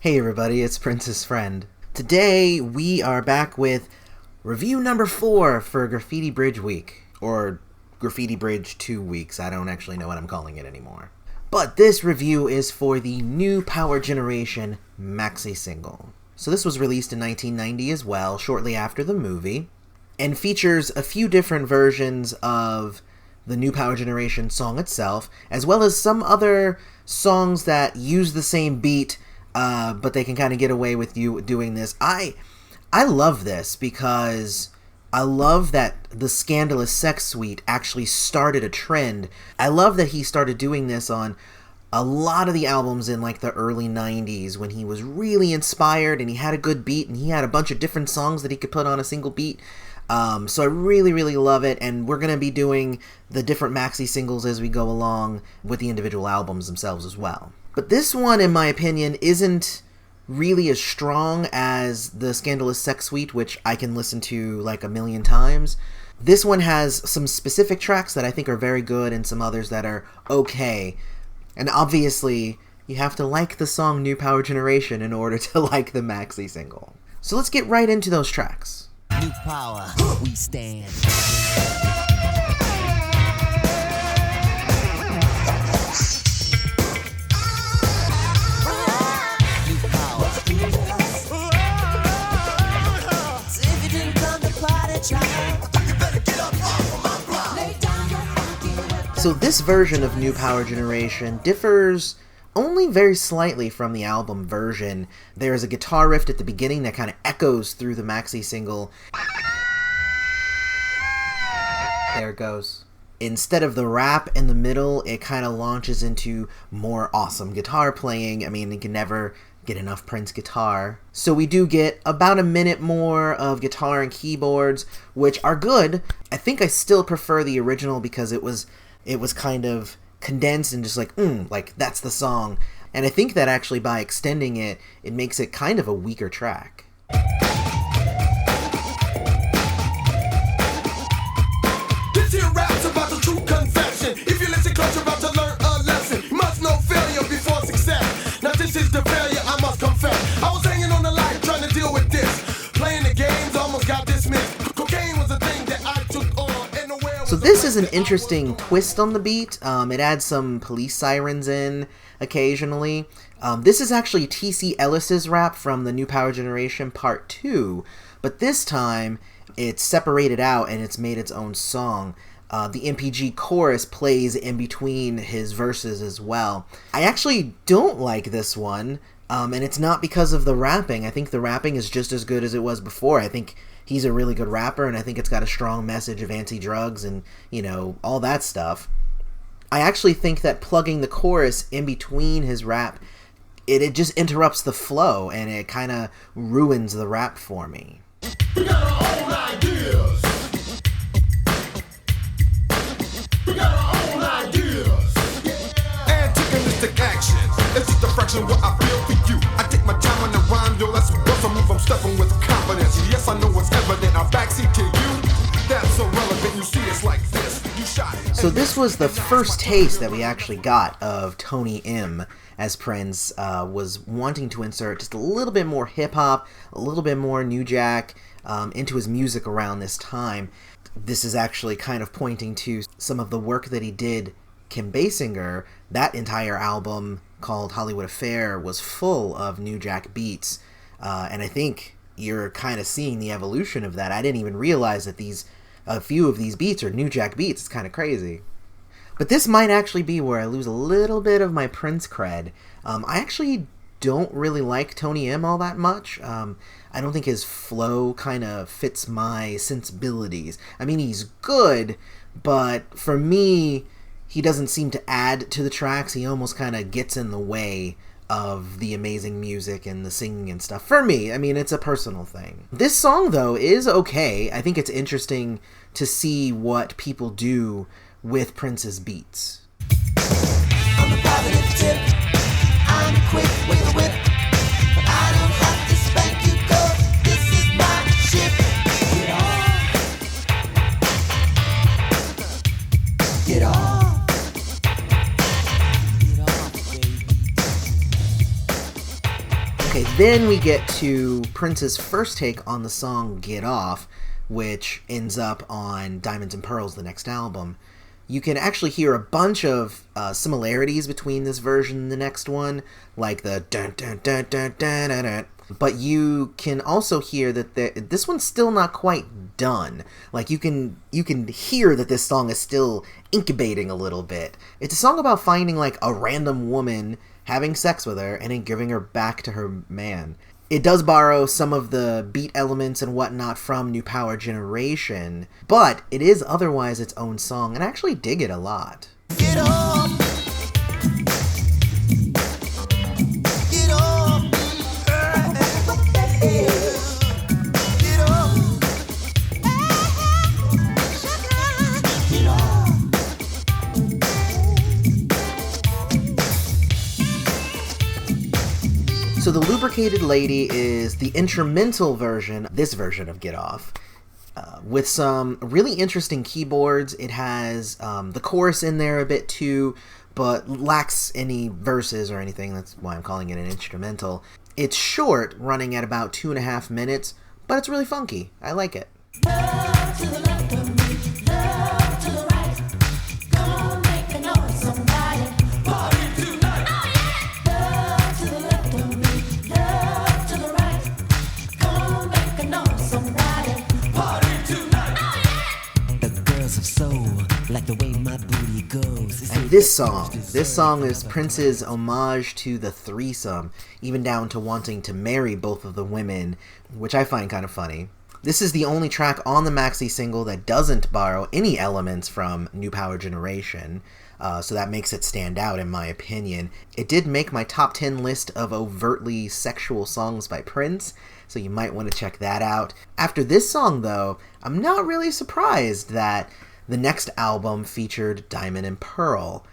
Hey everybody, it's Prince's Friend. Today we are back with review number 4 for Graffiti Bridge Week. Or Graffiti Bridge 2 weeks, I don't actually know what I'm calling it anymore. But this review is for the new Power Generation Maxi-Single. So this was released in 1990 as well, shortly after the movie, and features a few different versions of the new Power Generation song itself, as well as some other songs that use the same beat, but they can kind of get away with you doing this. I love this because I love that the Scandalous Sex Suite actually started a trend. I love that he started doing this on a lot of the albums in like the early 90s when he was really inspired and he had a good beat and he had a bunch of different songs that he could put on a single beat. So I really love it, and we're going to be doing the different maxi singles as we go along with the individual albums themselves as well. But this one, in my opinion, isn't really as strong as the Scandalous Sex Suite, which I can listen to like a million times. This one has some specific tracks that I think are very good and some others that are okay. And obviously, you have to like the song New Power Generation in order to like the maxi single. So let's get right into those tracks. New power, we stand. So this version of New Power Generation differs only very slightly from the album version. There is a guitar riff at the beginning that kind of echoes through the maxi single. There it goes. Instead of the rap in the middle, it kind of launches into more awesome guitar playing. I mean, you can never get enough Prince guitar. So we do get about a minute more of guitar and keyboards, which are good. I think I still prefer the original because it was kind of condensed and just like that's the song. And I think that actually by extending it, it makes it kind of a weaker track. This here rap's about the true confession. If you listen close, you're about to learn a lesson. You must know failure before success. Now this is the failure, I must confess. I was hanging on the line trying to deal with this. Playing the games, almost got dismissed. Cocaine was a thing that I took on. So this is an interesting twist on the beat. It adds some police sirens in occasionally. This is actually T.C. Ellis's rap from the New Power Generation Part 2, but this time it's separated out and it's made its own song. The MPG chorus plays in between his verses as well. I actually don't like this one, and it's not because of the rapping. I think the rapping is just as good as it was before. I think he's a really good rapper, and I think it's got a strong message of anti-drugs and, you know, all that stuff. I actually think that plugging the chorus in between his rap, it just interrupts the flow, and it kind of ruins the rap for me. We got our own ideas. We got our own ideas. Antagonistic action. It's just a fraction of what I feel for you. I take my time on the rhyme, yo, let's bust a move. I'm stepping with confidence. Yes, I know it's evident. I'll backseat to you. That's so relevant. You see, it's like this. You shot. So this was the first taste that we actually got of Tony M, as Prince was wanting to insert just a little bit more hip-hop, a little bit more New Jack into his music around this time. This is actually kind of pointing to some of the work that he did. Kim Basinger, that entire album called Hollywood Affair was full of New Jack beats, and I think you're kind of seeing the evolution of that. I didn't even realize that a few of these beats are New Jack beats. It's kind of crazy. But this might actually be where I lose a little bit of my Prince cred. I actually don't really like Tony M all that much. I don't think his flow kind of fits my sensibilities. I mean, he's good, but for me, he doesn't seem to add to the tracks. He almost kind of gets in the way of the amazing music and the singing and stuff. For me, I mean, it's a personal thing. This song, though, is okay. I think it's interesting to see what people do with Prince's beats. On the positive tip, I'm quick with a whip. I don't have to spank you, cause this is my ship. Get off. Okay, then we get to Prince's first take on the song Get Off, which ends up on Diamonds and Pearls, the next album. You can actually hear a bunch of similarities between this version and the next one, like the dun dun dun dun dun dun dun. But you can also hear that this one's still not quite done. Like you can hear that this song is still incubating a little bit. It's a song about finding like a random woman, having sex with her, and then giving her back to her man. It does borrow some of the beat elements and whatnot from New Power Generation, but it is otherwise its own song, and I actually dig it a lot. Get off. Get off. Get off. Get off. So the Lubricated Lady is the instrumental version, this version of Get Off, with some really interesting keyboards. It has the chorus in there a bit too, but lacks any verses or anything. That's why I'm calling it an instrumental. It's short, running at about 2.5 minutes, but it's really funky. I like it. Love to the left of me, love to the right. Come on, make a noise, somebody. Party tonight. Oh yeah. Love to the left of me, love to the right. Come on, make a noise, somebody. Party tonight. Oh yeah. The girls of soul like the way my booty goes. And this song is Prince's homage to the threesome, even down to wanting to marry both of the women, which I find kind of funny. This is the only track on the Maxi-Single that doesn't borrow any elements from New Power Generation, so that makes it stand out in my opinion. It did make my top 10 list of overtly sexual songs by Prince, so you might want to check that out. After this song, though, I'm not really surprised that the next album featured Diamond and Pearl,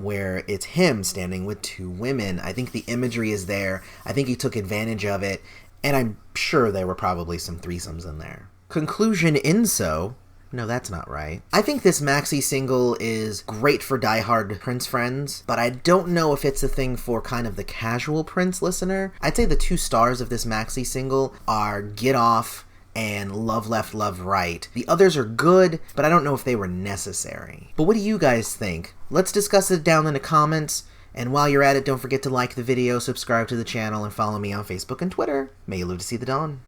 where it's him standing with two women. I think the imagery is there. I think he took advantage of it, and I'm sure there were probably some threesomes in there. Conclusion inso. No, that's not right. I think this Maxi-Single is great for diehard Prince friends, but I don't know if it's a thing for kind of the casual Prince listener. I'd say the 2 stars of this Maxi-Single are Get Off and Loveleft, Loveright. The others are good, but I don't know if they were necessary. But what do you guys think? Let's discuss it down in the comments. And while you're at it, don't forget to like the video, subscribe to the channel, and follow me on Facebook and Twitter. May you live to see the dawn.